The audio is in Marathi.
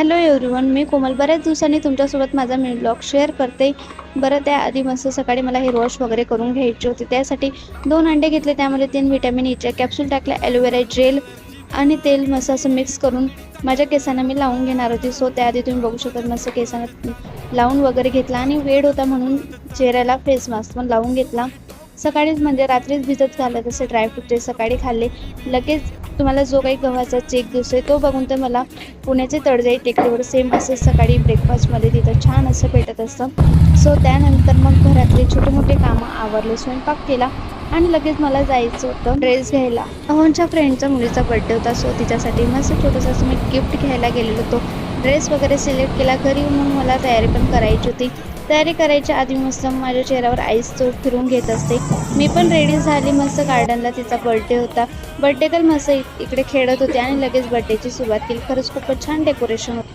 हॅलो एव्हरीवन, मी कोमल. बऱ्याच दिवसांनी तुमच्यासोबत माझा मी ब्लॉग शेअर करते. बरं, त्याआधी मस्त सकाळी मला हेअर वॉश वगैरे करून घ्यायचे होते. त्यासाठी 2 अंडे घेतले, त्यामध्ये 3 व्हिटॅमिन ईचे कॅप्सूल टाकले, ॲलोवेरा जेल आणि तेल मस्त असं मिक्स करून माझ्या केसांना मी लावून घेणार होती. सो त्याआधी तुम्ही बघू शकता मस्त केसांना लावून वगैरे घेतला आणि वेळ होता म्हणून चेहऱ्याला फेस मास्क पण लावून घेतला. सकाळीच म्हणजे रात्रीच भिजत घालत असे ड्रायफ्रूट ते सकाळी खाल्ले. लगेच तुम्हाला जो काही गव्हाचा चेक दिसतोय तो बघून तर मला पुण्याचे तळजाई टेकडीवर सेम असं सकाळी ब्रेकफास्टमध्ये तिथं छान असं भेटत असतं. सो त्यानंतर मग घरातले छोटे मोठे कामं आवरले, स्वयंपाक केला आणि लगेच मला जायचं होतं ड्रेस घ्यायला. अहोनच्या फ्रेंडचा मुलीचा बर्थडे होता. सो तिच्यासाठी मस्त छोटंसं असं मी गिफ्ट घ्यायला गेलेलो होतो. ड्रेस वगैरे सिलेक्ट केला. घरी मग मला तयारी पण करायची होती. तयारी करायच्या आधी मस्त माझ्या चेहऱ्यावर आईस चोट फिरून घेत असते. मी पण रेडी झाली. मस्त गार्डनला तिचा बर्थडे होता. बर्थडे गर्ल मस्त इकडे खेळत होते आणि लगेच बर्थडेची सुरुवात केली. खरंच खूपच छान डेकोरेशन होतं.